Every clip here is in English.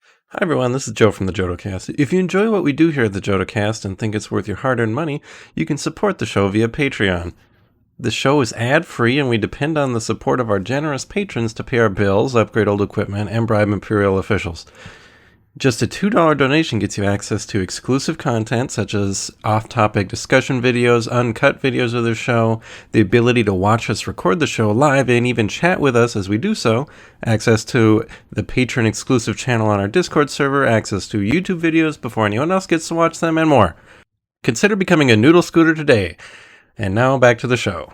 Hi everyone, this is Joe from the JodoCast. If you enjoy what we do here at the JodoCast and think it's worth your hard-earned money, you can support the show via Patreon. The show is ad-free and we depend on the support of our generous patrons to pay our bills, upgrade old equipment, and bribe Imperial officials. Just a $2 donation gets you access to exclusive content such as off-topic discussion videos, uncut videos of the show, the ability to watch us record the show live and even chat with us as we do so, access to the patron exclusive channel on our Discord server, access to YouTube videos before anyone else gets to watch them, and more. Consider becoming a Noodle Scooter today. And now back to the show.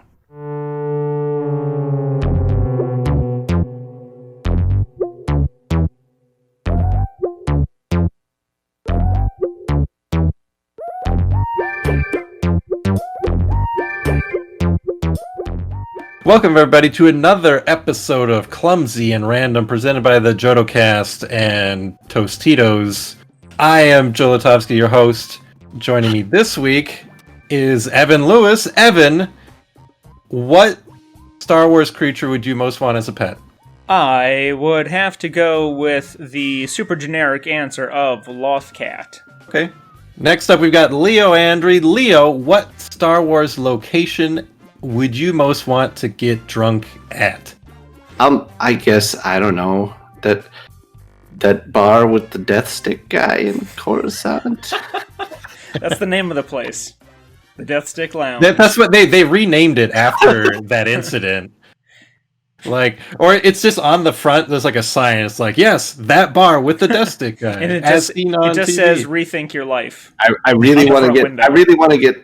Welcome everybody to another episode of Clumsy and Random presented by the JodoCast and Tostitos. I am Joe Latovsky, your host. Joining me this week is Evan Lewis. Evan, what Star Wars creature would you most want as a pet? I would have to go with the super generic answer of Lothcat. Okay. Next up we've got Leo Andry. Leo, what Star Wars location would you most want to get drunk at? I guess, I don't know, that bar with the death stick guy in Coruscant. That's the name of the place. The Death Stick Lounge. That's what they renamed it after that incident. Like, or it's just on the front, there's like a sign, it's like, yes, that bar with the death stick guy. And it as seen on just TV. says rethink your life. I really want to get, window. I really want to get,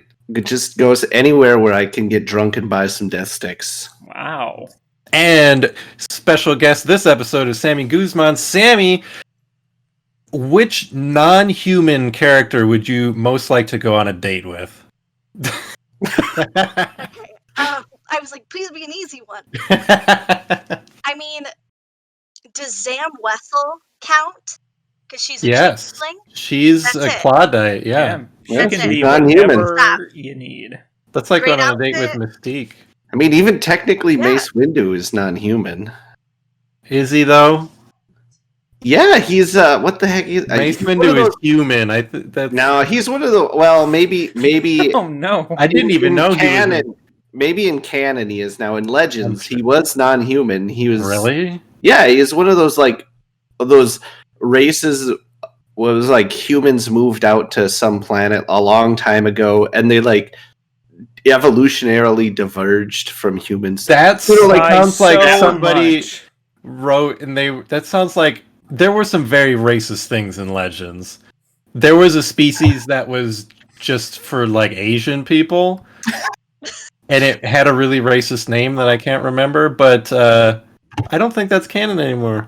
just goes anywhere where I can get drunk and buy some death sticks. Wow. And special guest this episode is Sammy Guzman. Sammy, which non-human character would you most like to go on a date with? I was like, please be an easy one. I mean, does Zam Wessel count? Because she's a changeling? She's That's a it. Claudite, yeah. She That's can it. be Non-human. whatever you need. That's like Great going on a date with outfit. Mystique. I mean, even technically, Yeah. Mace Windu is non-human. Is he though? Yeah, he's what the heck? Mace he's one Windu of is those- human. No, he's one of the. Well, maybe. Oh no. I didn't even in know he canon. was. Maybe in canon he is now. In Legends, he was non-human. He was Really? Yeah, he is one of those those races. Was like humans moved out to some planet a long time ago, and they evolutionarily diverged from humans. That's By sounds like so somebody much. wrote, and that sounds like there were some very racist things in Legends. There was a species that was just for like Asian people, and it had a really racist name that I can't remember, but I don't think that's canon anymore.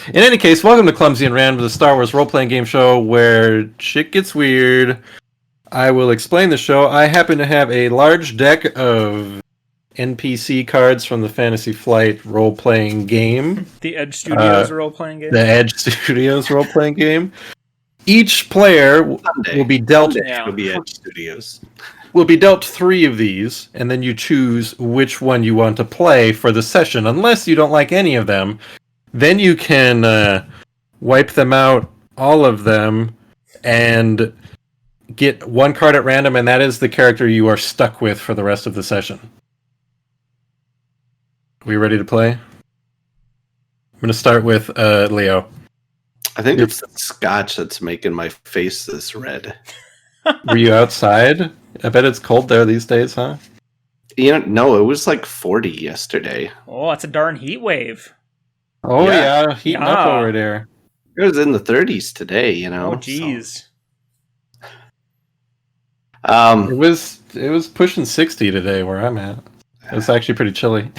In any case, welcome to Clumsy and Random, the Star Wars role-playing game show where shit gets weird. I will explain the show. I happen to have a large deck of NPC cards from the Fantasy Flight role-playing game. The Edge Studios role-playing game. The Edge Studios role-playing game. Each player will be dealt Yeah. It'll be Edge Studios. will be dealt 3 of these, and then you choose which one you want to play for the session. Unless you don't like any of them, then you can wipe them out, all of them, and get 1 card at random, and that is the character you are stuck with for the rest of the session. Are we ready to play? I'm going to start with Leo. I think it's the scotch that's making my face this red. Were you outside? I bet it's cold there these days, huh? No, it was like 40 yesterday. Oh, it's a darn heat wave. Oh Yeah. yeah, heating up Yeah. over there. It was in the 30s today, Oh, jeez. So. It was pushing 60 today where I'm at. It's actually pretty chilly.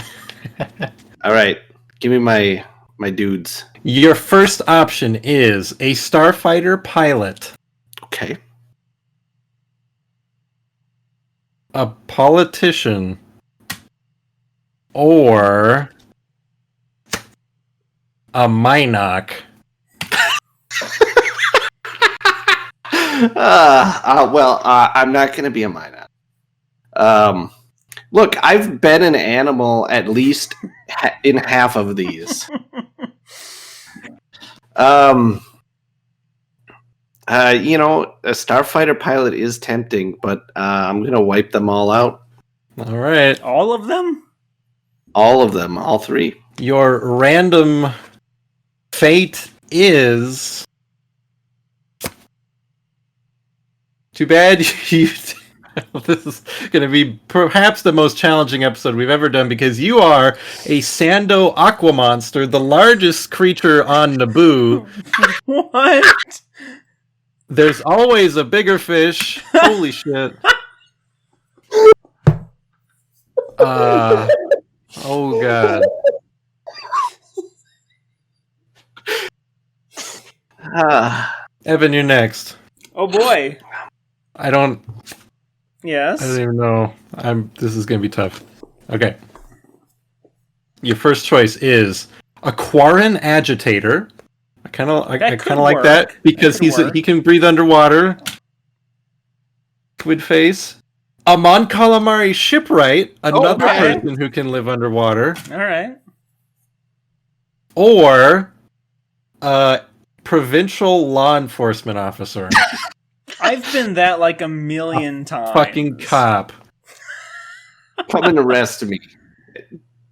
All right, give me my dudes. Your first option is a starfighter pilot, Okay. a politician, or a Minoc. I'm not going to be a minot. Look, I've been an animal at least in half of these. A starfighter pilot is tempting, but I'm gonna wipe them all out. All right. All of them? All of them, all 3. Your random fate is... Too bad you... This is going to be perhaps the most challenging episode we've ever done because you are a Sando Aqua Monster, the largest creature on Naboo. What? There's always a bigger fish. Holy shit. Oh god. Evan, you're next. Oh boy. I don't Yes. even know. This is gonna be tough. Okay. Your first choice is a Quarren agitator. I kind of like that because he can breathe underwater. Squid face. A Mon Calamari shipwright, another person who can live underwater. All right. Or a provincial law enforcement officer. I've been that like a million times. Fucking cop. Come and arrest me.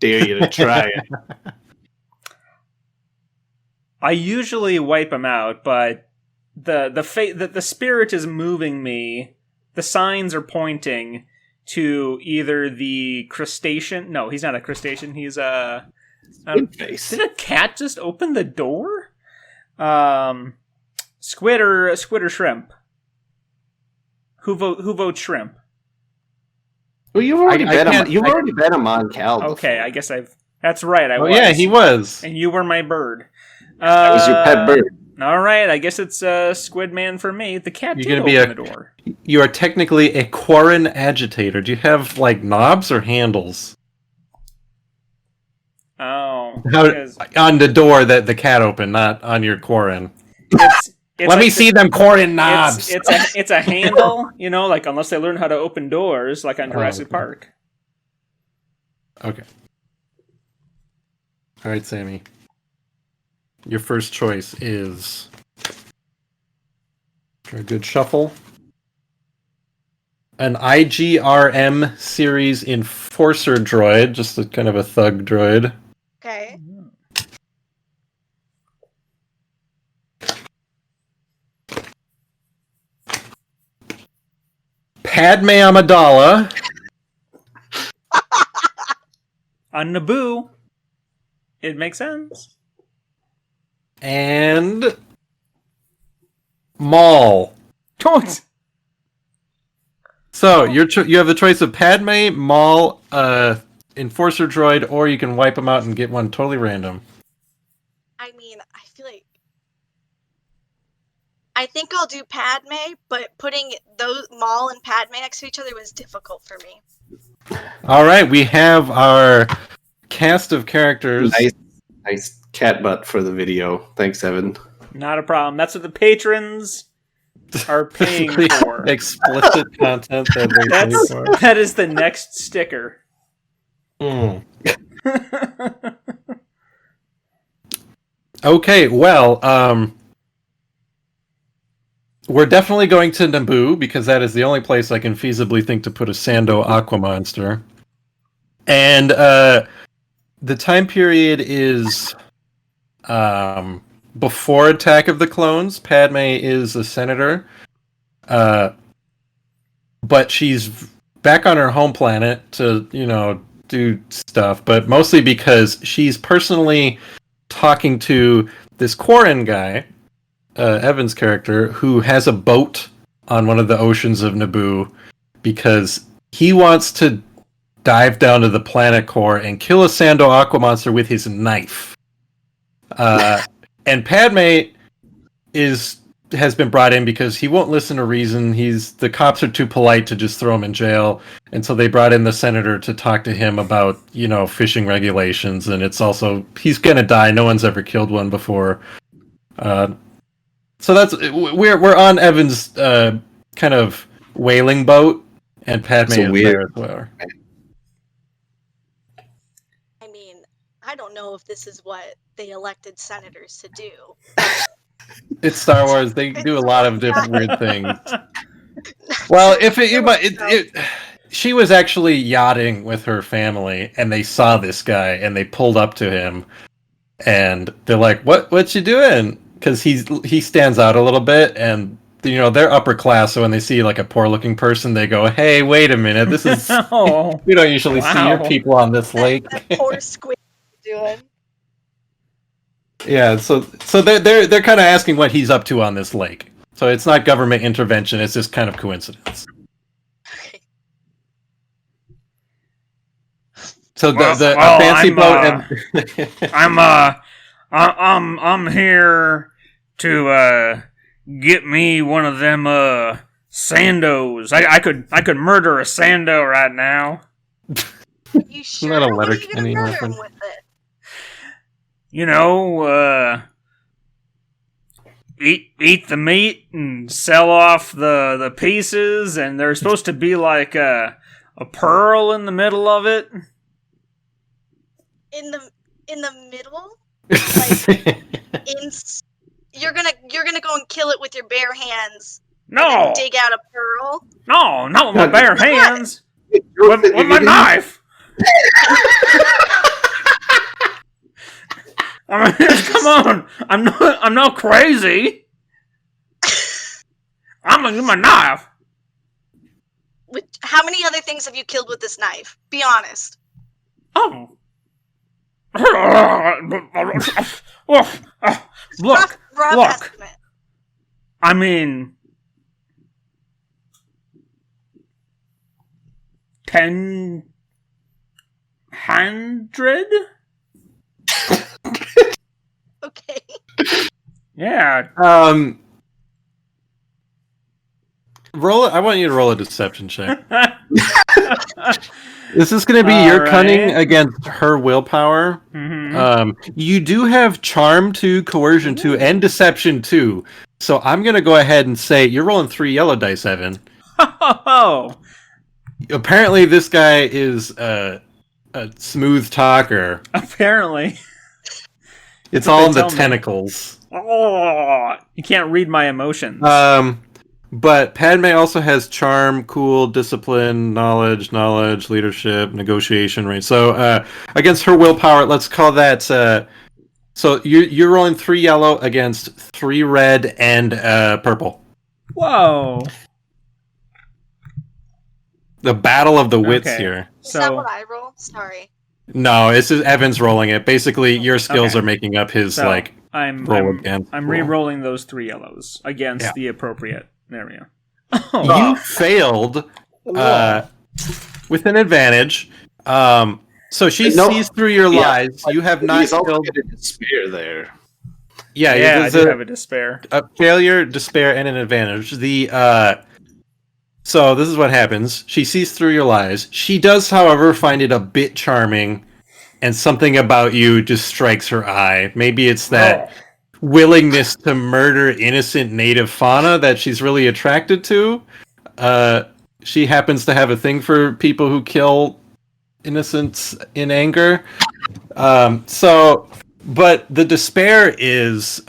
Dare you to try it. I usually wipe them out, but the spirit is moving me. The signs are pointing to either the crustacean. No, he's not a crustacean. He's a face. Did a cat just open the door? Squid or shrimp? Who votes shrimp? Well, you've already been a Mon Cal. Okay, I guess That's right. I was. Yeah, he was. And you were my bird. That was your pet bird. All right, I guess it's Squid Man for me. The cat did open the door. You are technically a Quarren agitator. Do you have like knobs or handles? Oh, on the door that the cat opened, not on your Quarren. Let me see them Quarren knobs. It's a handle, like unless they learn how to open doors, like on Jurassic Park. Okay. All right, Sammy. Your first choice is for a good shuffle. An IGRM series enforcer droid, just a kind of a thug droid. Okay. Padme Amidala. On Naboo. It makes sense. And Maul. So you have the choice of Padme, Maul, Enforcer Droid, or you can wipe them out and get one totally random. I mean, I think I'll do Padme, but putting those Maul and Padme next to each other was difficult for me. All right, we have our cast of characters. Nice cat butt for the video. Thanks, Evan. Not a problem. That's what the patrons are paying for. Explicit content that they pay for. That is the next sticker. Okay, well, we're definitely going to Naboo because that is the only place I can feasibly think to put a Sando Aqua Monster. And the time period is before Attack of the Clones. Padme is a senator, but she's back on her home planet to, do stuff, but mostly because she's personally talking to this Quarren guy, Evan's character, who has a boat on one of the oceans of Naboo because he wants to dive down to the planet core and kill a Sando Aqua Monster with his knife. And Padme has been brought in because he won't listen to reason. The cops are too polite to just throw him in jail, and so they brought in the senator to talk to him about, fishing regulations. And it's also he's gonna die. No one's ever killed one before. So we're on Evan's kind of whaling boat, and Padme is there as well. I mean, I don't know if this is what they elected senators to do. It's Star Wars. They do a lot of different weird things. Well, she was actually yachting with her family, and they saw this guy, and they pulled up to him, and they're like, "What you doing?" Because he stands out a little bit, and they're upper class, so when they see like a poor looking person, they go, "Hey, wait a minute, this is we don't usually see your people on this lake." That poor squid doing. Yeah, so they're kind of asking what he's up to on this lake. So it's not government intervention; it's just kind of coincidence. So the fancy boat. I'm here to get me one of them sandos. I could murder a sando right now. You sure? Not a What are letter you gonna murder weapon. him with it? Eat the meat and sell off the pieces, and there's supposed to be like a pearl in the middle of it. In the middle? Like you're gonna go and kill it with your bare hands. No, And then dig out a pearl. no, not with my bare hands. With my knife. I mean, come on! I'm not crazy. I'm gonna use my knife. How many other things have you killed with this knife? Be honest. Oh. Look. Rough estimate. I mean, 1,000? Okay. Yeah. Roll it. I want you to roll a deception check. This is going to be your cunning against her willpower. Mm-hmm. You do have charm 2, coercion 2, and deception 2. So I'm going to go ahead and say you're rolling 3 yellow dice, Evan. Oh. Apparently, this guy is a smooth talker. Apparently. It's all in the tentacles. Oh, you can't read my emotions. But Padme also has charm, cool, discipline, knowledge, leadership, negotiation, right? So against her willpower, let's call that. So you're rolling 3 yellow against 3 red and purple. Whoa! The battle of the wits here. Is that what I roll? Sorry. No, it's just Evan's rolling it. Basically, your skills are making up his I'm re-rolling those 3 yellows against the appropriate area. You failed with an advantage. So she sees through your lies. You have not killed a despair there. Yeah, I do have a despair. A failure, despair, and an advantage. So this is what happens. She sees through your lies. She does, however, find it a bit charming, and something about you just strikes her eye. Maybe it's that willingness to murder innocent native fauna that she's really attracted to. She happens to have a thing for people who kill innocents in anger. But the despair is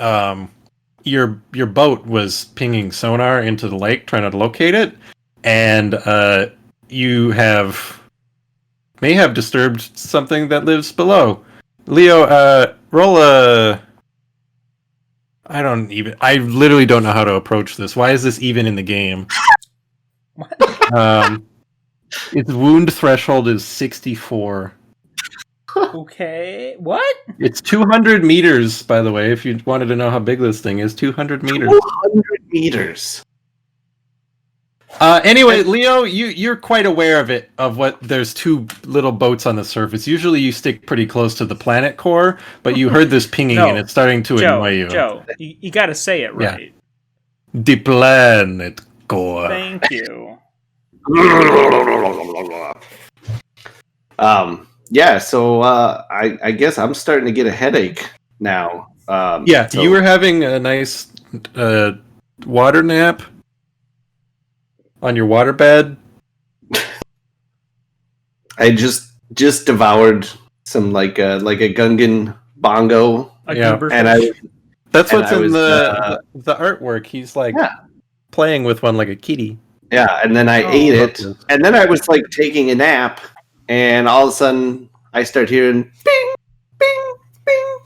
your boat was pinging sonar into the lake trying to locate it, and you may have disturbed something that lives below. Leo, roll a. I literally don't know how to approach this. Why is this even in the game? Its wound threshold is 64. Okay, what? It's 200 meters, by the way, if you wanted to know how big this thing is. 200 meters. 200 meters. Anyway, Leo, you're quite aware of what there's 2 little boats on the surface. Usually you stick pretty close to the planet core, but you heard this pinging and it's starting to annoy you. Joe, you gotta say it right. Yeah. The planet core. Thank you. So I guess I'm starting to get a headache now. You were having a nice water nap on your waterbed. I just devoured some like a Gungan bongo, And That's And what's I in was, the artwork. He's like Yeah. playing with one like a kitty. Yeah, and then I Oh, ate love it, this. and then I was like taking a nap, and all of a sudden I start hearing bing, bing, bing,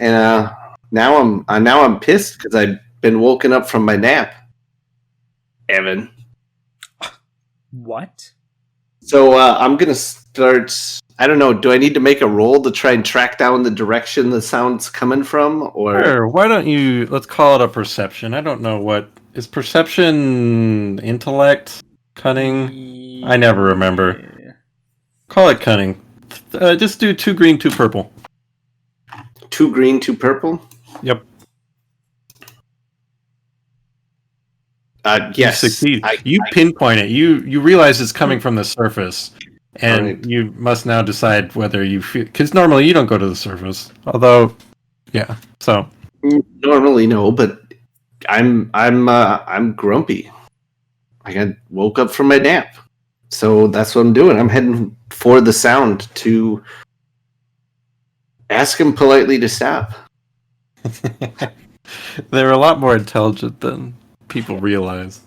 and now I'm pissed because I've been woken up from my nap, Evan. What? So I'm gonna start. I don't know. Do I need to make a roll to try and track down the direction the sound's coming from, or Sure. Why don't you? Let's call it a perception. I don't know what is perception. Intellect, cunning. I never remember. Call it cunning. Just do 2 green, 2 purple. 2 green, 2 purple? Yep. Yes. You succeed. You pinpoint it. You realize it's coming from the surface, and Right. you must now decide whether you feel. Because normally you don't go to the surface. Although, yeah. So Normally no, but I'm grumpy. I got woke up from my nap, so that's what I'm doing. I'm heading for the sound to ask him politely to stop. they're a lot more intelligent than people realize.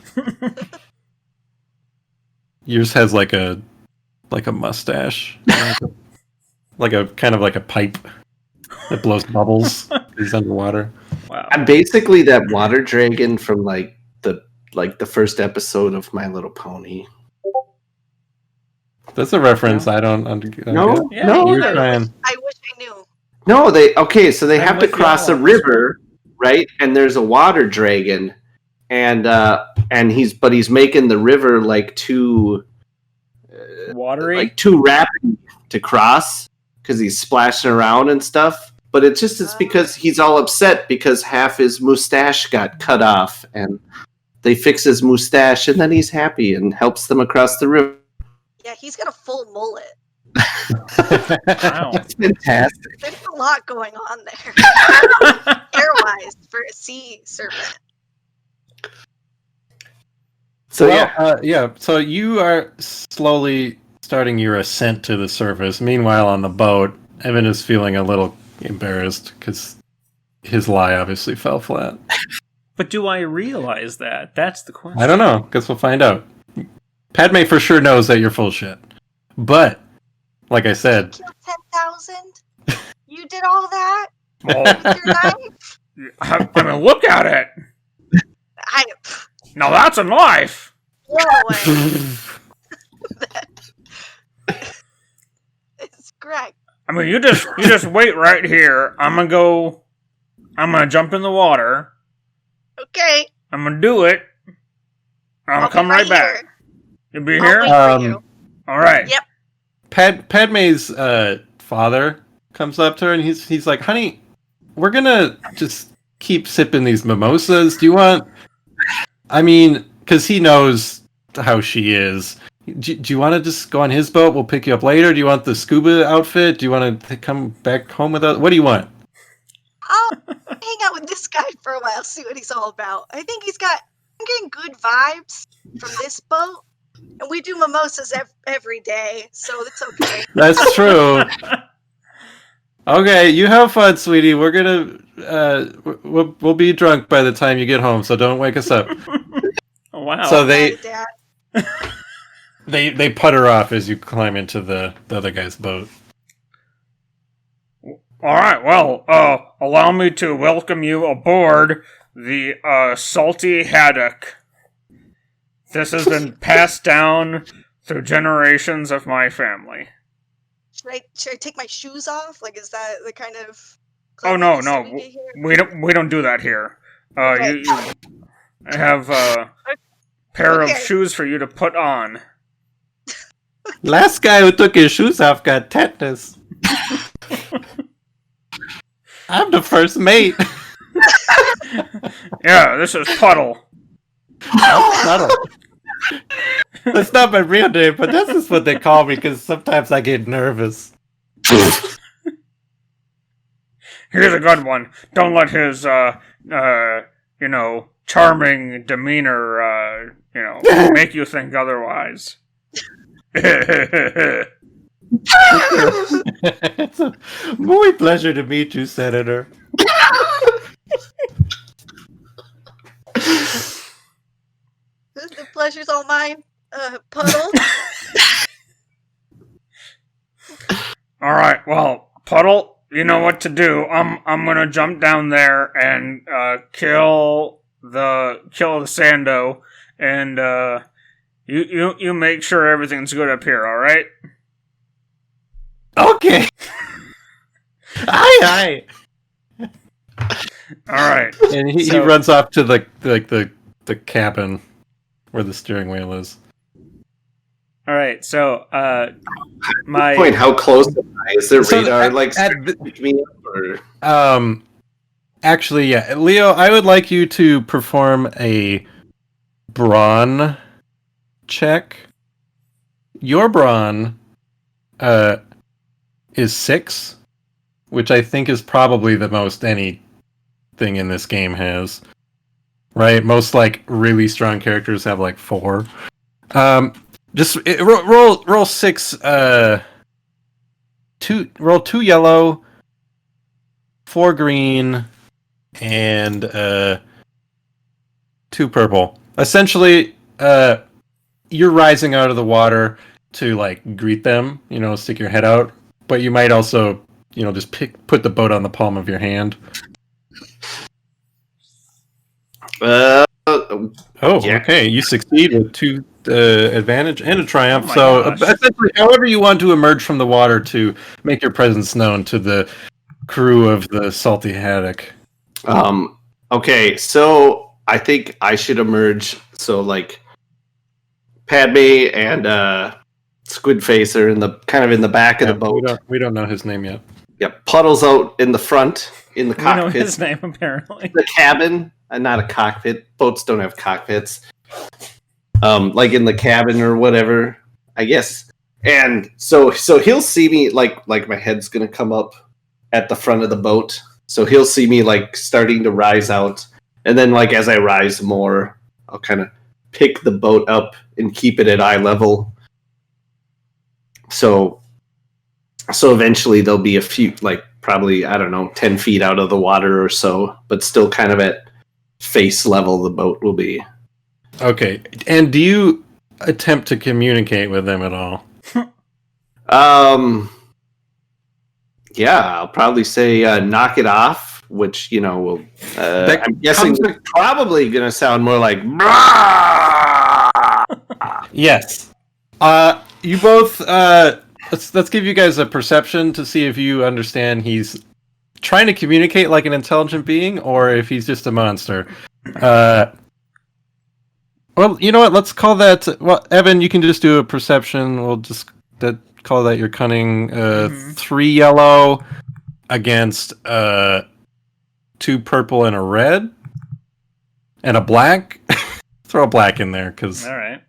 Yours has like a mustache, like a kind of like a pipe that blows bubbles. He's underwater. Wow. I'm basically that water dragon from the first episode of My Little Pony. That's a reference. I don't. No, Yeah, no, you you're did. trying. I wish I knew. no. So they I'm have to with cross a y'all on this river, right? And there's a water dragon, and he's making the river too Watery? too rapid to cross because he's splashing around and stuff. But it's because he's all upset because half his mustache got cut off, and they fix his mustache, and then he's happy and helps them across the river. Yeah, he's got a full mullet. Wow. That's fantastic. There's a lot going on there. Hair-wise for a sea serpent. So yeah. So you are slowly starting your ascent to the surface. Meanwhile, on the boat, Evan is feeling a little embarrassed because his lie obviously fell flat. But do I realize that? That's the question. I don't know. Guess we'll find out. Padme for sure knows that you're full shit. But, like I said... You killed 10,000? You did all that? Well, With your knife? I mean, look at it. Now that's a knife. Blow away. It's correct. I mean, you just wait right here. I'm gonna jump in the water. Okay. I'm gonna do it. I'm gonna I'll come be right back. here. You'll be I'll here? wait for you. All right. Yep. Padme's father comes up to her and he's like, "Honey, we're gonna just keep sipping these mimosas. Do you want? I mean, because he knows how she is. Do you want to just go on his boat? We'll pick you up later. Do you want the scuba outfit? Do you want to come back home with us? What do you want?" I'll hang out with this guy for a while, see what he's all about. I'm getting good vibes from this boat. And we do mimosas every day, so it's okay. That's true. Okay, you have fun, sweetie. We're gonna we'll be drunk by the time you get home, so don't wake us up. Oh, wow. So Dad. they putter off as you climb into the other guy's boat. All right. Well, allow me to welcome you aboard the Salty Haddock. This has been passed down through generations of my family. Should I take my shoes off? Like, is that the kind of? Oh no, cleanliness that no, we don't do that here. Okay. I have a pair of Okay. shoes for you to put on. Last guy who took his shoes off got tetanus. I'm the first mate. Yeah, this is Puddle. That's not my real name, but this is what they call me because sometimes I get nervous. Here's a good one. Don't let his charming demeanor make you think otherwise. It's a muy pleasure to meet you, Senator. pleasure's all mine, Puddle. All right, well, Puddle, you know what to do. I'm gonna jump down there and kill the Sando, and you make sure everything's good up here. All right? Okay. Aye. All right. And he runs off to the cabin where the steering wheel is. All right. So my Point. How close am I? Is there So radar pick me up or? Actually, yeah, Leo, I would like you to perform a brawn check. Your brawn is 6, which I think is probably the most anything in this game has. Right? Most like really strong characters have like 4. Just roll 6. Roll 2 yellow, 4 green, and 2 purple. Essentially, you're rising out of the water to like greet them. Stick your head out, but you might also, just put the boat on the palm of your hand. Yeah. Okay. You succeed with 2 advantage and a triumph. Oh my gosh. Essentially, however you want to emerge from the water to make your presence known to the crew of the Salty Haddock. Okay, so I think I should emerge. So like, Padme and Squid Face are in the back of the boat. We don't know his name yet. Yep, Puddle's out in the front in the we know cockpit. his name apparently. The cabin, and not a cockpit. Boats don't have cockpits. Like in the cabin or whatever, I guess. And so he'll see me like my head's gonna come up at the front of the boat. So he'll see me like starting to rise out, and then like as I rise more, I'll kind of pick the boat up and keep it at eye level. So eventually there'll be a few, like probably, I don't know, 10 feet out of the water or so, but still kind of at face level the boat will be. Okay, and do you attempt to communicate with them at all? Yeah, I'll probably say knock it off, which, will... I'm guessing it's probably going to sound more like... Yes. You both... Let's give you guys a perception to see if you understand he's trying to communicate like an intelligent being or if he's just a monster. Well, you know what? Let's call that... Well, Evan, you can just do a perception. We'll just... call that your cunning. 3 yellow against 2 purple and a red and a black. Throw a black in there because All right.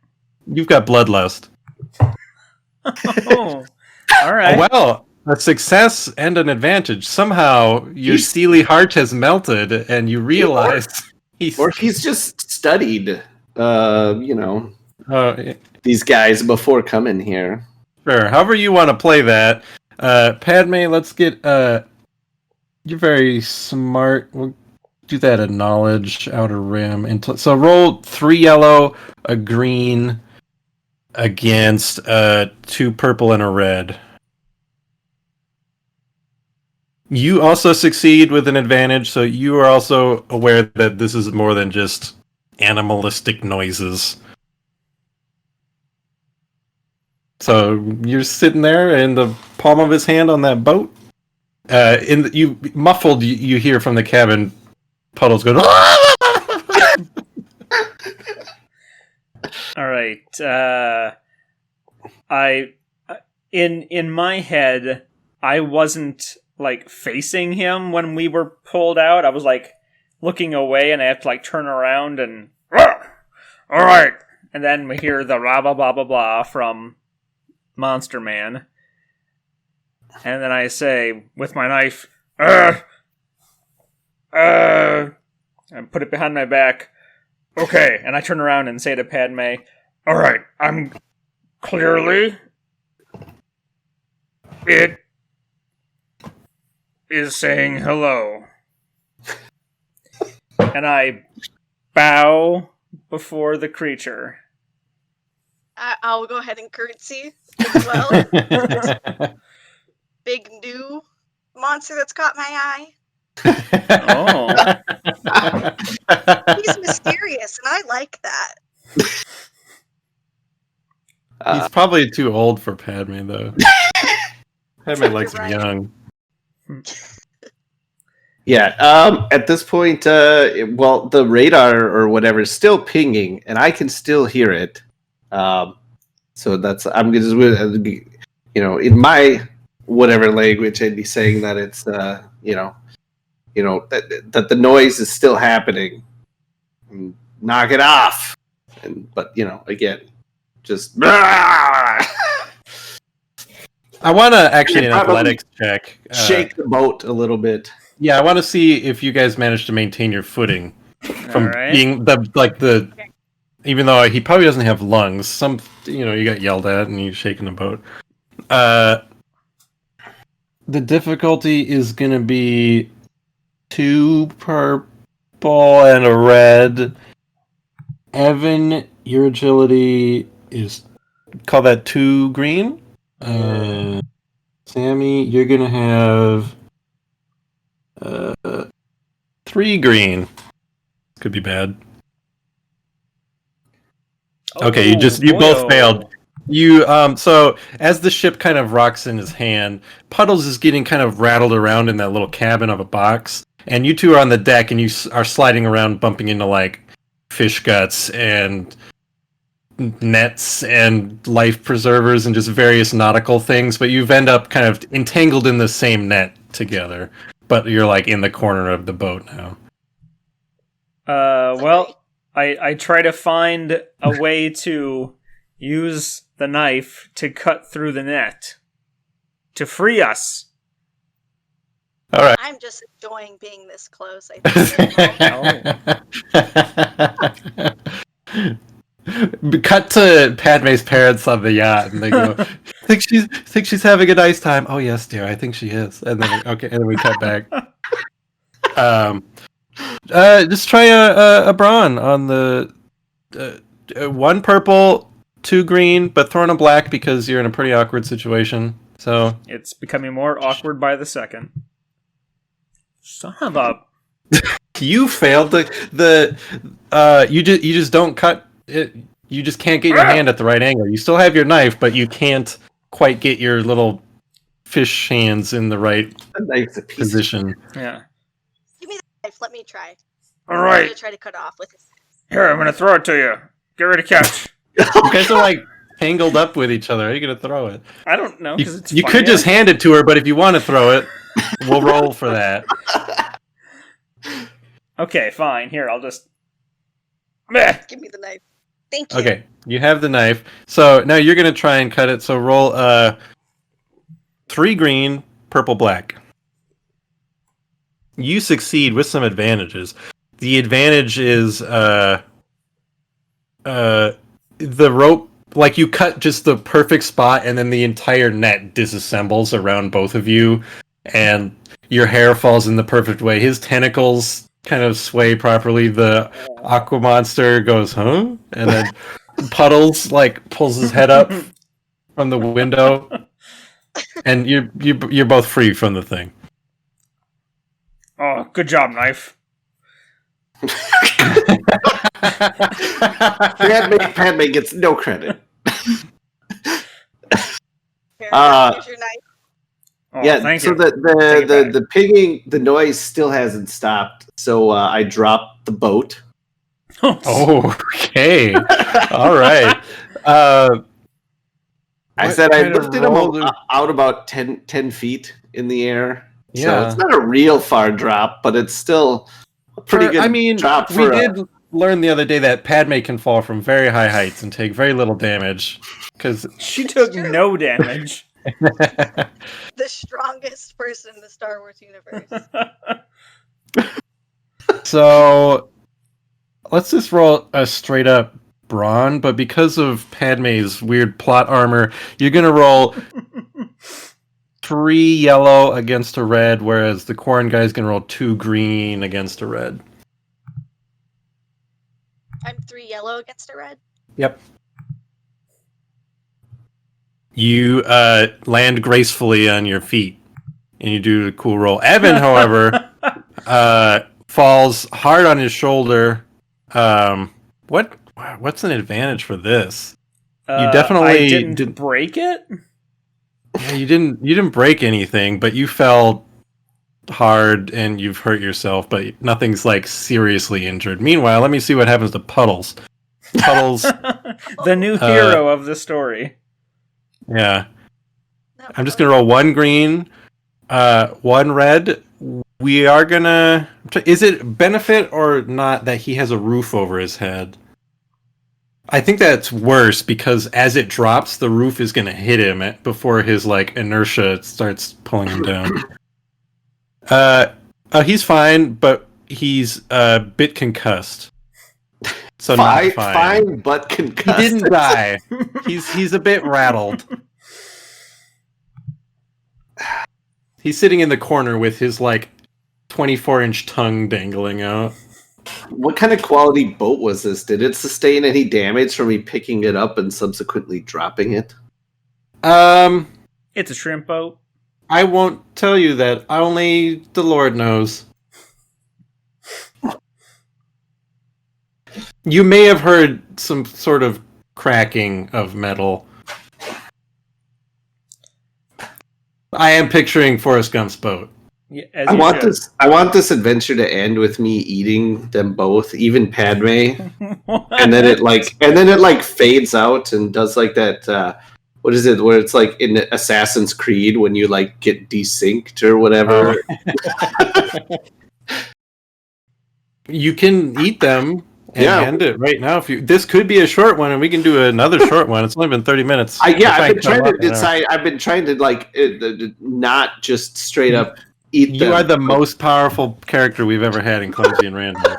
you've got bloodlust. Oh, all right. Well, a success and an advantage. Somehow your steely heart has melted and you realize he's just studied, yeah. these guys before coming here. Sure. However you want to play that. Padme, let's get... you're very smart. We'll do that at knowledge, outer rim. So roll 3 yellow, a green, against 2 purple and a red. You also succeed with an advantage, so you are also aware that this is more than just animalistic noises. So you're sitting there in the palm of his hand on that boat. You hear from the cabin, Puddles going. All right. In my head, I wasn't like facing him when we were pulled out. I was like looking away, and I have to like turn around and. All right, and then we hear the blah blah blah blah blah from Monster Man, and then I say with my knife, and put it behind my back. Okay, and I turn around and say to Padme, all right, I'm clearly... It is saying hello. And I bow before the creature. I'll go ahead and curtsy as well. Big new monster that's caught my eye. He's mysterious, and I like that. He's probably too old for Padme, though. Padme likes him young. Yeah. At this point, well, the radar or whatever is still pinging, and I can still hear it. So I'm just, in my whatever language, I'd be saying that it's, that the noise is still happening. Knock it off. But again, just. I want to actually an athletics check. Shake the boat a little bit. Yeah, I want to see if you guys manage to maintain your footing from being even though he probably doesn't have lungs. You got yelled at and you're shaking the boat. The difficulty is going to be 2 purple and a red. Evan, your agility is, call that 2 green. Sammy, you're going to have 3 green. Could be bad. Okay, you both failed. You so as the ship kind of rocks in his hand, Puddles is getting kind of rattled around in that little cabin of a box, and you two are on the deck and you are sliding around, bumping into like fish guts and nets and life preservers and just various nautical things, but you've end up kind of entangled in the same net together, but you're like in the corner of the boat now. Well, I try to find a way to use the knife to cut through the net to free us. All right. I'm just enjoying being this close. I think. Cut to Padme's parents on the yacht, and they go, "Think she's having a nice time." "Oh yes, dear, I think she is." And then and then we cut back. Just try a brawn on the 1 purple, 2 green, but throw in a black because you're in a pretty awkward situation. So it's becoming more awkward by the second. Son of a! You failed you just don't cut it. You just can't get your hand at the right angle. You still have your knife, but you can't quite get your little fish hands in the right position. Yeah. Give me the knife. Let me try. All right. I'm gonna try to cut off with it. Here, I'm gonna throw it to you. Get ready to catch. You guys are like tangled up with each other. How are you gonna throw it? I don't know. You could just hand it to her, but if you want to throw it, we'll roll for that. Okay, fine. Here, I'll just. Give me the knife. Thank you. Okay, you have the knife. So now you're gonna try and cut it. So roll 3 green, purple, black. You succeed with some advantages. The advantage is the rope, like you cut just the perfect spot, and then the entire net disassembles around both of you, and your hair falls in the perfect way. His tentacles kind of sway properly. The aqua monster goes, "Huh?" And then Puddles like pulls his head up from the window, and you're both free from the thing. Oh, good job, knife. Padme gets no credit. Here's your knife. Oh, yeah, thank so you. the pinging, the noise still hasn't stopped. So I dropped the boat. Okay. All right. I said I lifted him out about 10 feet in the air. Yeah. So it's not a real far drop, but it's still a pretty good drop. We did learn the other day that Padme can fall from very high heights and take very little damage. Because she took no damage. The strongest person in the Star Wars universe. So let's just roll a straight up brawn, but because of Padme's weird plot armor, you're gonna roll 3 yellow against a red, whereas the Quarren guy's gonna roll 2 green against a red. I'm 3 yellow against a red. Yep. You land gracefully on your feet, and you do a cool roll. Evan, however, falls hard on his shoulder. What's an advantage for this? You definitely I didn't break it. Yeah, you didn't break anything, but you fell hard and you've hurt yourself, but nothing's like seriously injured. Meanwhile, let me see what happens to Puddles. Puddles, the new hero of the story. Yeah. I'm just gonna roll one green, one red. We are gonna. Is it benefit or not that he has a roof over his head? I think that's worse because as it drops, the roof is gonna hit him before his like inertia starts pulling him down. He's fine, but he's a bit concussed. So fine, not fine. Fine, but concussed. He didn't die. He's a bit rattled. He's sitting in the corner with his like 24-inch tongue dangling out. What kind of quality boat was this? Did it sustain any damage from me picking it up and subsequently dropping it? It's a shrimp boat. I won't tell you that. Only the Lord knows. You may have heard some sort of cracking of metal. I am picturing Forrest Gump's boat. Yeah, I want this adventure to end with me eating them both, even Padme, and then it fades out and does like that. What is it? Where it's like in Assassin's Creed when you like get desynced or whatever. You can eat them and end it right now. This could be a short one, and we can do another short one. It's only been 30 minutes. I've been trying to decide. I've been trying to like not just straight up eat them. You are the most powerful character we've ever had in Clumsy and Random.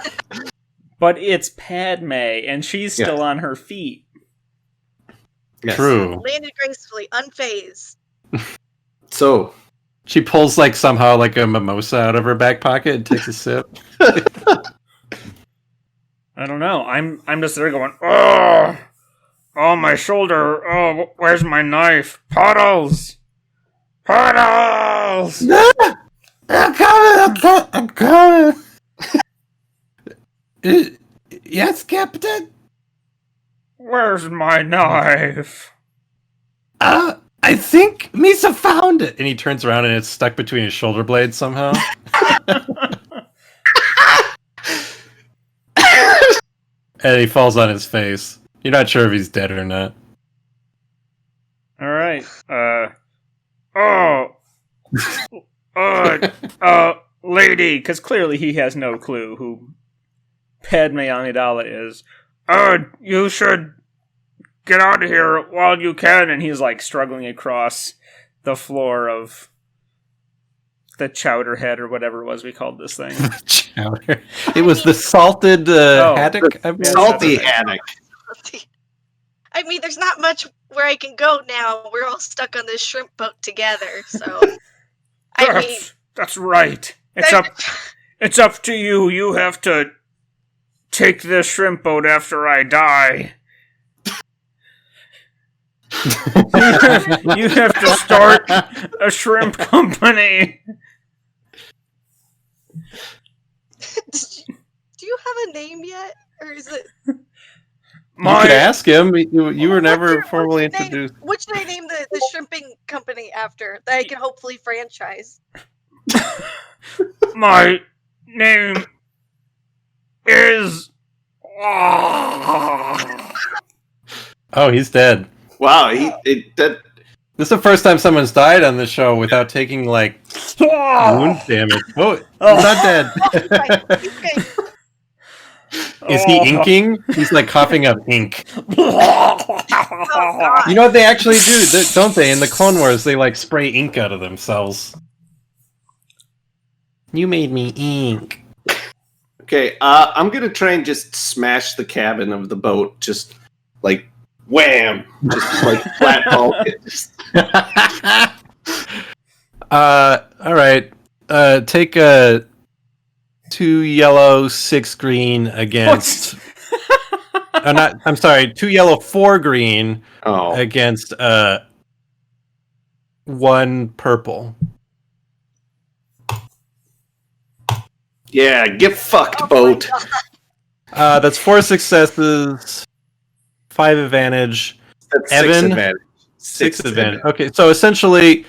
But it's Padme, and she's still on her feet. Yes. True. Landed gracefully, unfazed. So she pulls like somehow like a mimosa out of her back pocket and takes a sip. I don't know. I'm just there going, oh, my shoulder. Oh, where's my knife? Puddles. I'm coming. Yes, Captain. Where's my knife? I think Misa found it. And he turns around and it's stuck between his shoulder blades somehow. And he falls on his face. You're not sure if he's dead or not. All right. Lady, because clearly he has no clue who Padme Amidala is. You should get out of here while you can. And he's like struggling across the floor of the chowder head or whatever it was we called this thing. Chowder. It was the salted haddock. Salty haddock. I mean, there's not much where I can go now. We're all stuck on this shrimp boat together, so. That's right. It's up to you. You have to take this shrimp boat after I die. You have to start a shrimp company. Do you have a name yet? Or is it... You could ask him. You were never formally introduced. What should I name the shrimping company after that I can hopefully franchise? My name is... Oh, he's dead. Wow, This is the first time someone's died on the show without taking, like, wound damage. Oh, he's not dead. Is he inking? He's, like, coughing up ink. You know what they actually do, don't they? In the Clone Wars, they, like, spray ink out of themselves. You made me ink. Okay, I'm gonna try and just smash the cabin of the boat. Just, like, wham! Just, like, flat bulk it. Alright. Take a 2 yellow, 6 green against... I'm sorry, 2 yellow, 4 green against one purple. Yeah, get fucked, Oh my boat. God. That's 4 successes, 5 advantage. That's Evan? 6 advantage. 6 advantage. Okay, so essentially,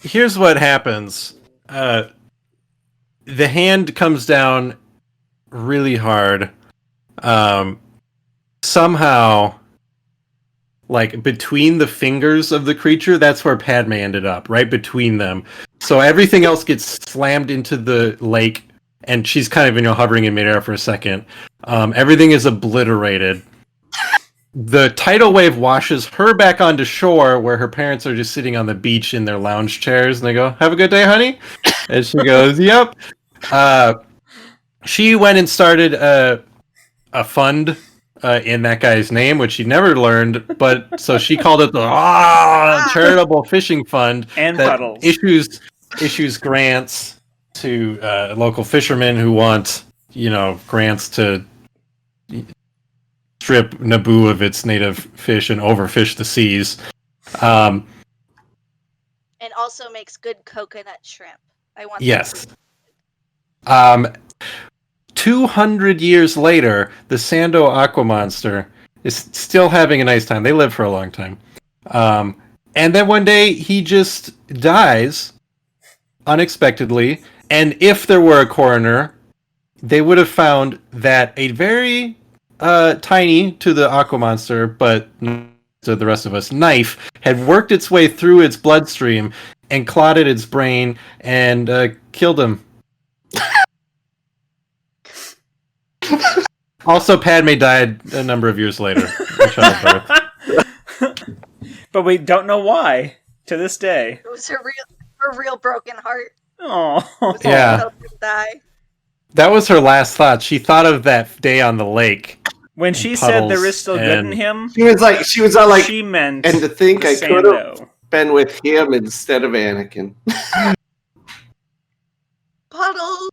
here's what happens. The hand comes down really hard. Somehow, like between the fingers of the creature, that's where Padme ended up, right between them. So everything else gets slammed into the lake, and she's kind of hovering in midair for a second. Everything is obliterated. The tidal wave washes her back onto shore, where her parents are just sitting on the beach in their lounge chairs, and they go, "Have a good day, honey." And she goes, "Yep." She went and started a fund in that guy's name, which she never learned. But so she called it the Charitable Fishing Fund And that puddles. issues grants to local fishermen who want grants to strip Naboo of its native fish and overfish the seas. And also makes good coconut shrimp. I want Yes. that. 200 years later, the Sando Aqua Monster is still having a nice time. They live for a long time. And then one day he just dies unexpectedly. And if there were a coroner, they would have found that a very tiny to the Aqua Monster, but to the rest of us, knife had worked its way through its bloodstream and clotted its brain and killed him. Also, Padme died a number of years later in childbirth. But we don't know why to this day. It was her real broken heart. Oh, Yeah. Die. That was her last thought. She thought of that day on the lake. when she said there is still good in him, She was all like, she meant and to think the I could have Sando. been with him instead of Anakin. Puddles.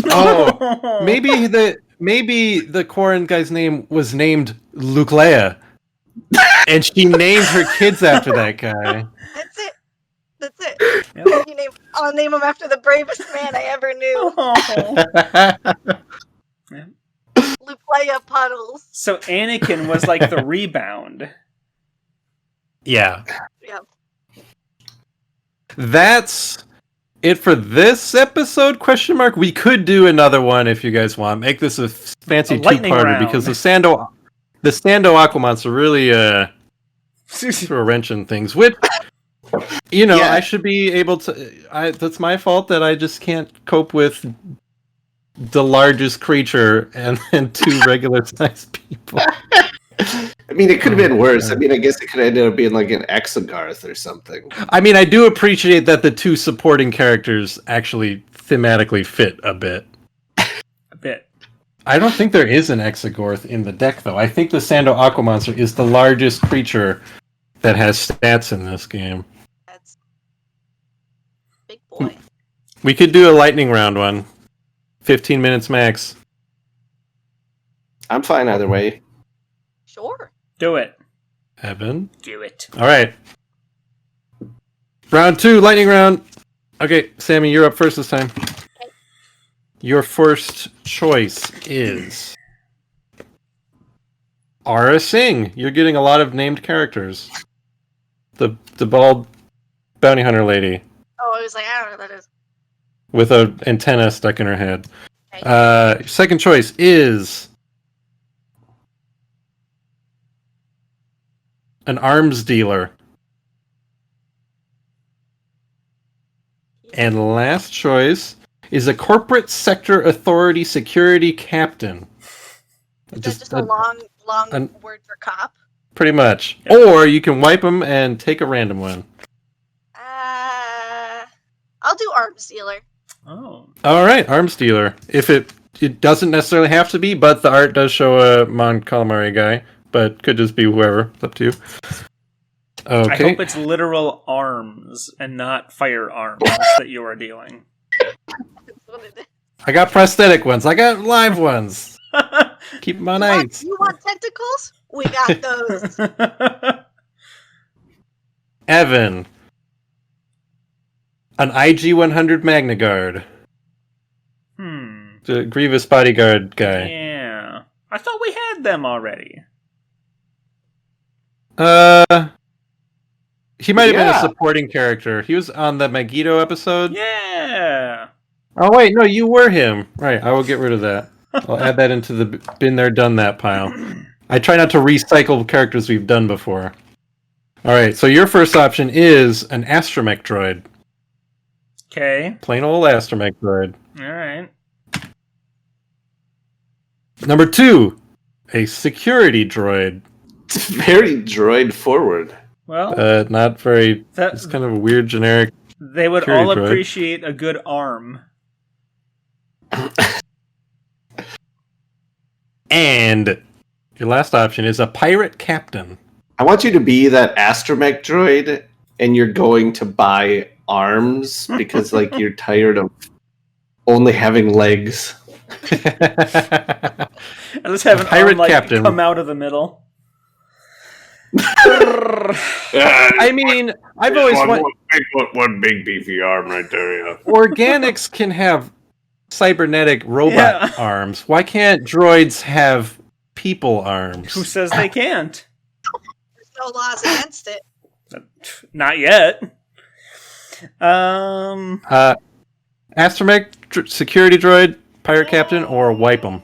Oh, maybe the Quarren guy's name was named Luke Leia, and she named her kids after that guy. That's it. That's it. Yep. I'll name him after the bravest man I ever knew. Luke Leia Puddles. So Anakin was like the rebound. Yeah. Yeah. That's it for this episode, ? We could do another one if you guys want. Make this a fancy A lightning two-parter round. because the Sando Aquamonster really threw a wrench in things. Which, Yeah. I should be able to. That's my fault that I just can't cope with the largest creature and then two regular-sized people. I mean, it could have been worse. I mean, I guess it could have ended up being like an Exogarth or something. I mean, I do appreciate that the two supporting characters actually thematically fit a bit. A bit. I don't think there is an Exogorth in the deck, though. I think the Sando Aquamonster is the largest creature that has stats in this game. That's big boy. We could do a lightning round one. 15 minutes max. I'm fine either way. Sure. Do it. Evan? Do it. All right. Round 2, lightning round. Okay, Sammy, you're up first this time. Your first choice is Ara Singh. You're getting a lot of named characters. The bald bounty hunter lady Oh, I was like, I don't know what that is. with an antenna stuck in her head. Okay. Second choice is an arms dealer. And last choice is a corporate sector authority security captain. Is that just a long word for cop? Pretty much. Yep. Or you can wipe them and take a random one. I'll do arms dealer. Oh. All right, arms dealer. If it doesn't necessarily have to be, but the art does show a Mon Calamari guy, but could just be whoever. It's up to you. I Okay. hope it's literal arms and not firearms that you are dealing. That's what it is. I got prosthetic ones. I got live ones. Keep them on ice. You want tentacles? We got those. Evan. An IG-100 Magna Guard. The Grievous bodyguard guy. Yeah. I thought we had them already. He might have been a supporting character. He was on the Megiddo episode. Yeah. Oh, wait, no, you were him. Right, I will get rid of that. I'll add that into the been there, done that pile. I try not to recycle characters we've done before. Alright, so your first option is an astromech droid. Okay. Plain old astromech droid. Alright. Number 2, a security droid. It's very droid forward. Well, Not very... It's kind of a weird, generic... They would all appreciate a good arm. And your last option is a pirate captain. I want you to be that astromech droid, and you're going to buy arms because, like, you're tired of only having legs. And let's have an pirate arm, like, captain come out of the middle. I mean, I've always wanted... One big beefy arm right there, yeah. Organics can have cybernetic robot arms. Why can't droids have people arms? Who says they can't? There's no laws against it. Not yet. Astromech, security droid, pirate captain, or wipe them?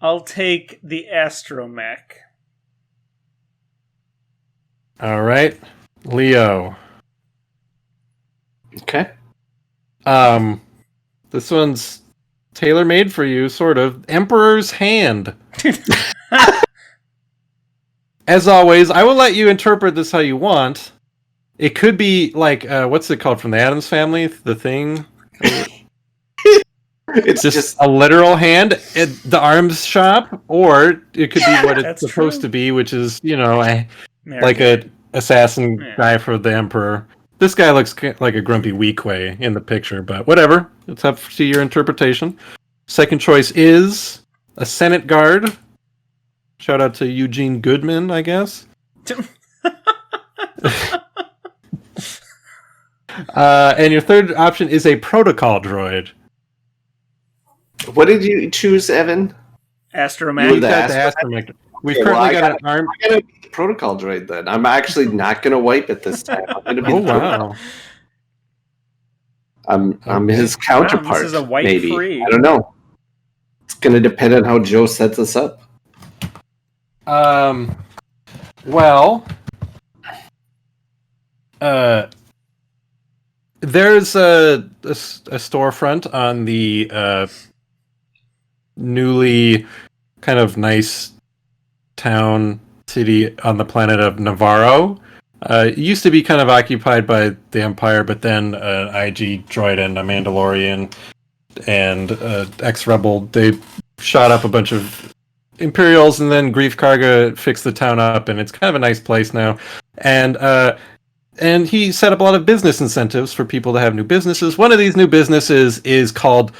I'll take the astromech. All right, Leo. Okay. This one's tailor-made for you, sort of. Emperor's Hand. As always, I will let you interpret this how you want. It could be like, what's it called from the Addams Family? The Thing? It's just a literal hand at the arms shop, or it could be what it's supposed to be, which is, you know, like a assassin guy for the Emperor. This guy looks like a grumpy Weequay in the picture, but whatever. It's up to your interpretation. Second choice is a Senate guard. Shout out to Eugene Goodman, I guess. And your third option is a protocol droid. What did you choose, Evan? Astromech. We've currently got an arm. I'm gonna be the protocol droid then. I'm actually not gonna wipe it this time. I'm gonna be wow. I'm his counterpart. Wow, this is a wipe maybe. free. I don't know. It's gonna depend on how Joe sets us up. Well, there's a storefront on the newly kind of nice town city on the planet of Navarro. It used to be kind of occupied by the Empire, but then IG droid and a Mandalorian and ex-rebel, they shot up a bunch of Imperials, and then Grief Karga fixed the town up, and it's kind of a nice place now. And he set up a lot of business incentives for people to have new businesses. One of these new businesses is called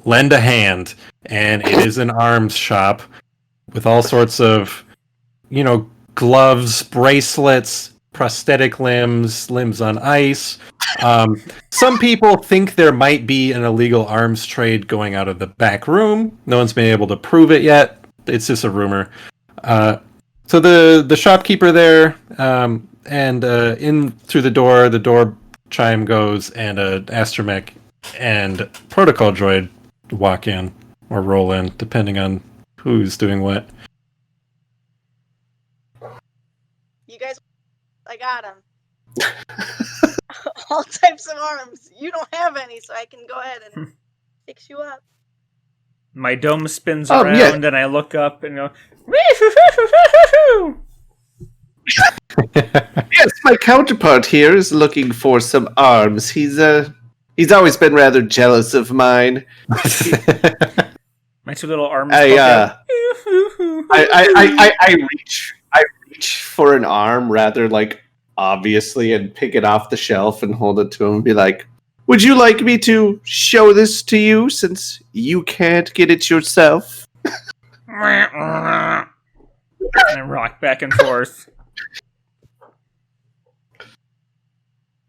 Lend a Hand, and it is an arms shop with all sorts of, you know, gloves, bracelets, prosthetic limbs on ice. Some people think there might be an illegal arms trade going out of the back room. No one's been able to prove it yet. It's just a rumor. So the shopkeeper there, and in through the door chime goes, and astromech and protocol droid walk in or roll in, depending on who's doing what. You guys, I got them. All types of arms. You don't have any, so I can go ahead and fix you up. My dome spins around, and I look up and go, Yes, my counterpart here is looking for some arms. He's always been rather jealous of mine. My two little arms. I reach for an arm rather like obviously and pick it off the shelf and hold it to him and be like, "Would you like me to show this to you since you can't get it yourself?" And I rock back and forth.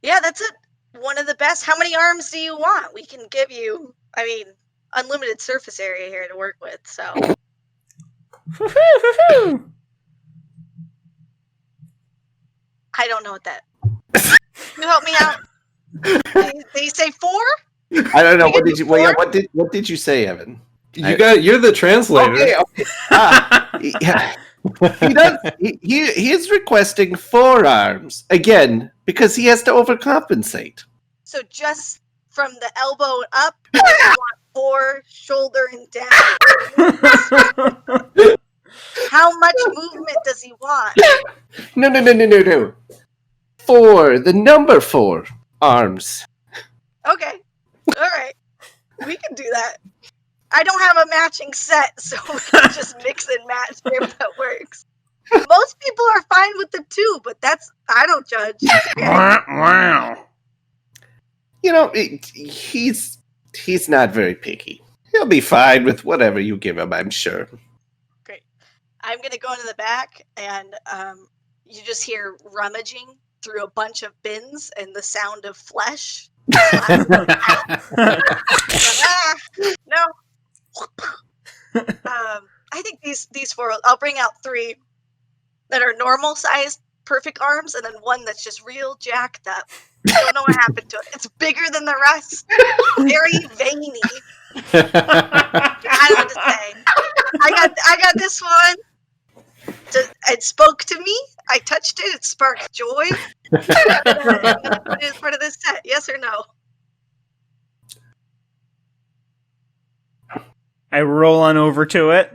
Yeah, that's one of the best. How many arms do you want? We can give you, unlimited surface area here to work with, so. I don't know what that. You help me out. Did you say 4? I don't know. What did you say, Evan? You're the translator. Okay. Yeah. He is requesting 4 arms again because he has to overcompensate. So just from the elbow up, you want 4, shoulder and down. How much movement does he want? No. 4, the number 4 arms. Okay. All right. We can do that. I don't have a matching set, so we can just mix and match if that works. Most people are fine with the 2, but I don't judge. Wow. You know, he's not very picky. He'll be fine with whatever you give him, I'm sure. Great. I'm going to go into the back, and you just hear rummaging through a bunch of bins and the sound of flesh. No. I think these 4, I'll bring out 3 that are normal sized perfect arms, and then 1 that's just real jacked up. I don't know what happened to it. It's bigger than the rest. Very veiny. I don't know what to say. I got this one. It spoke to me. I touched it. It sparked joy. Put it as part of this set. Yes or no? I roll on over to it.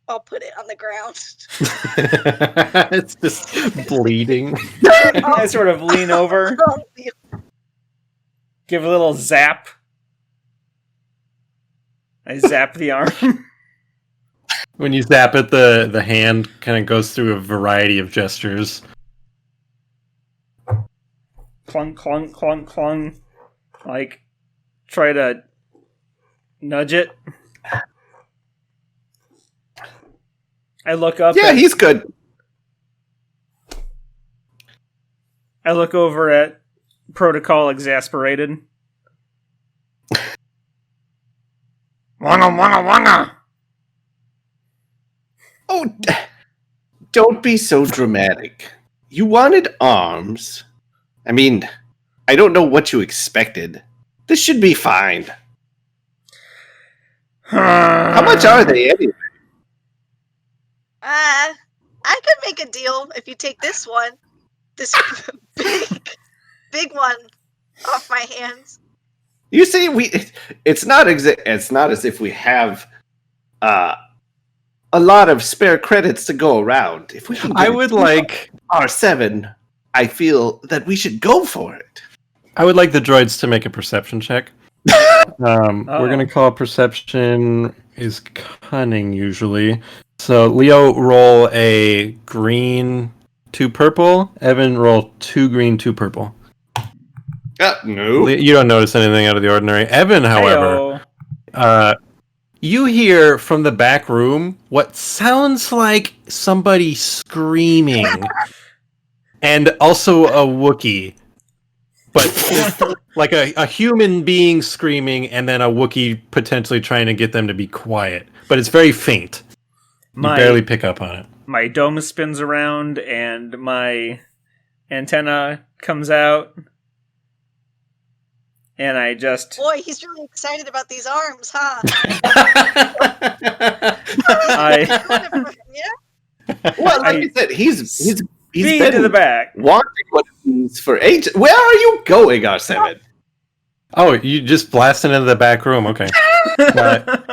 I'll put it on the ground. It's just bleeding. I sort of lean over, give a little zap. I zap the arm. When you zap it, the hand kind of goes through a variety of gestures. Clunk, clunk, clunk, clunk. Like, try to nudge it. I look up. Yeah, he's good. I look over at Protocol Exasperated. Wanga, wanga, wanga! Oh, don't be so dramatic. You wanted arms. I mean, I don't know what you expected. This should be fine. How much are they anyway? I could make a deal if you take this one. This big one off my hands. You see, it's not as if we have a lot of spare credits to go around. If we can get R7, I feel that we should go for it. I would like the droids to make a perception check. We're going to call perception is cunning usually. So Leo, roll a green, 2 purple. Evan, roll 2 green, 2 purple. No. You don't notice anything out of the ordinary. Evan, however, you hear from the back room what sounds like somebody screaming. And also a Wookiee. But like a human being screaming and then a Wookiee potentially trying to get them to be quiet. But it's very faint. You barely pick up on it. My dome spins around and my antenna comes out. And I just... Boy, he's really excited about these arms, huh? Well, like I said, he's been to the back. Wanting what it means for ages. Where are you going, R7? Oh, you just blasting into the back room. Okay.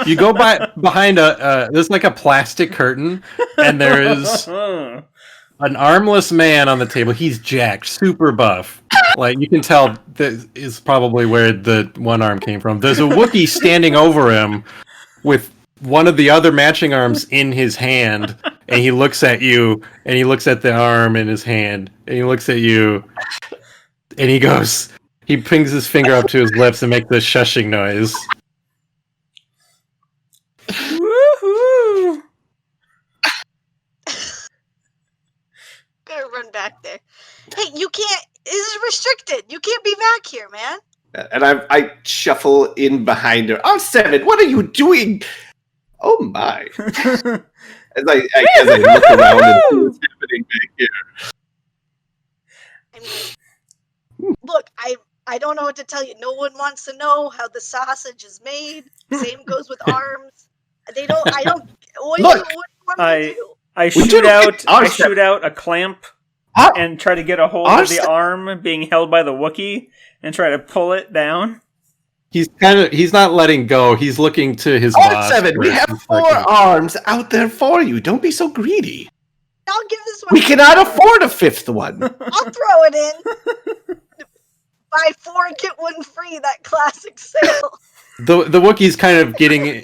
You go behind there's like a plastic curtain, and there is an armless man on the table. He's jacked, super buff. Like, you can tell that is probably where the one arm came from. There's a Wookiee standing over him with one of the other matching arms in his hand, and he looks at you, and he looks at the arm in his hand, and he looks at you, and he goes, he brings his finger up to his lips and makes this shushing noise. Hey, you can't. This is restricted. You can't be back here, man. And I shuffle in behind her. Oh, Seven, what are you doing? Oh my! As I look around and see what's happening back here. I mean, look, I don't know what to tell you. No one wants to know how the sausage is made. Same goes with arms. They don't. I don't. What do you want me to do? I shoot out a clamp and try to get a hold of the arm being held by the Wookiee and try to pull it down. He's not letting go. He's looking to his boss. Seven, we have 4 arms out there for you. Don't be so greedy. I'll give this one. We cannot afford a 5th one. I'll throw it in. Buy 4 get 1 free. That classic sale. The Wookiee's kind of getting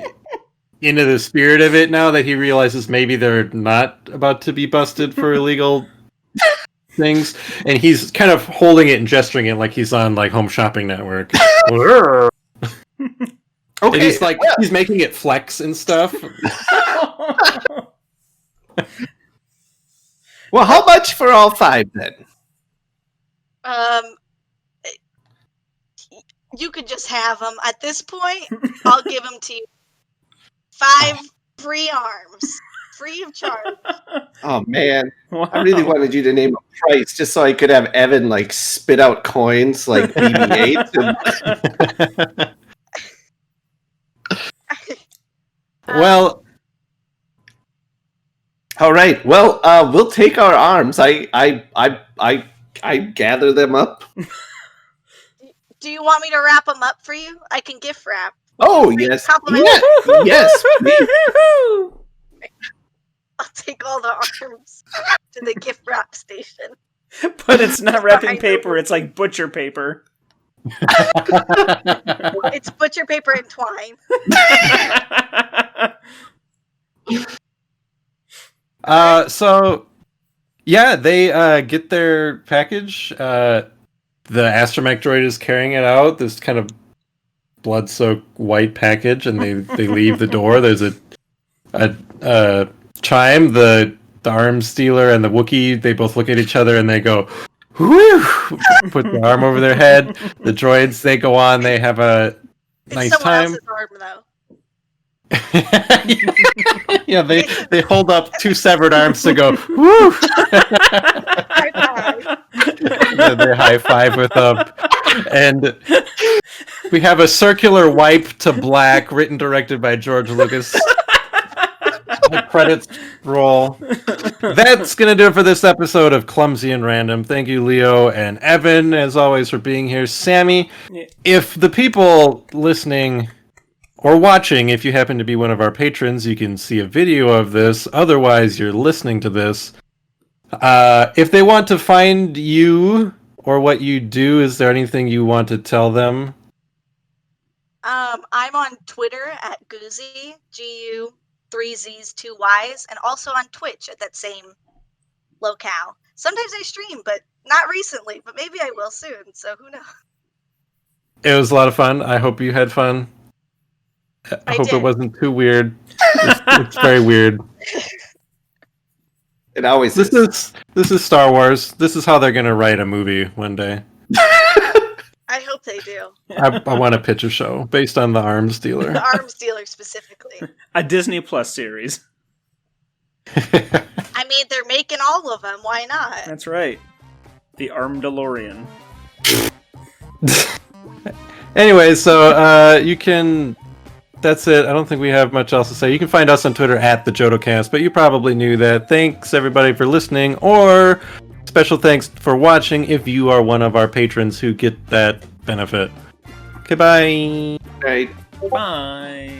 into the spirit of it now that he realizes maybe they're not about to be busted for illegal things, and he's kind of holding it and gesturing it like he's on like Home Shopping Network. Okay, and he's like he's making it flex and stuff. Well, how much for all 5 then? You could just have them. At this point, I'll give them to you. 5 free arms. Free of charge. Oh, man. Wow. I really wanted you to name a price just so I could have Evan, like, spit out coins like BB-8. Well... All right. Well, we'll take our arms. I gather them up. Do you want me to wrap them up for you? I can gift wrap. Oh, yes. Yes, please. I'll take all the arms to the gift wrap station. But it's not wrapping paper, it's like butcher paper. It's butcher paper and twine. So, yeah, they get their package. The astromech droid is carrying it out, this kind of blood-soaked white package, and they leave the door. There's a chime. The arms dealer and the Wookiee, they both look at each other and they go, whew! Put the arm over their head. The droids, they go on. They have a nice time. It's someone else's arm, though. Yeah, they hold up 2 severed arms to go, woo! High five. They high five with them. And we have a circular wipe to black, written directed by George Lucas. The credits roll. That's going to do it for this episode of Clumsy and Random. Thank you, Leo and Evan, as always, for being here. Sammy, if the people listening or watching, if you happen to be one of our patrons, you can see a video of this. Otherwise, you're listening to this. If they want to find you or what you do, is there anything you want to tell them? I'm on Twitter at Guzzzyy, Gu 3 Z's 2 Y's, and also on Twitch at that same locale. Sometimes I stream, but not recently. But maybe I will soon. So who knows? It was a lot of fun. I hope you had fun. I hope it wasn't too weird. It's very weird. It always is. This is Star Wars. This is how they're gonna write a movie one day. I hope they do. I want to pitch a show based on the arms dealer. The arms dealer specifically. A Disney Plus series. I mean, they're making all of them. Why not? That's right. The Arm DeLorean. Anyway, so you can... That's it. I don't think we have much else to say. You can find us on Twitter at the JodoCast, but you probably knew that. Thanks, everybody, for listening, or special thanks for watching if you are one of our patrons who get that benefit. Okay, bye. Right. Bye.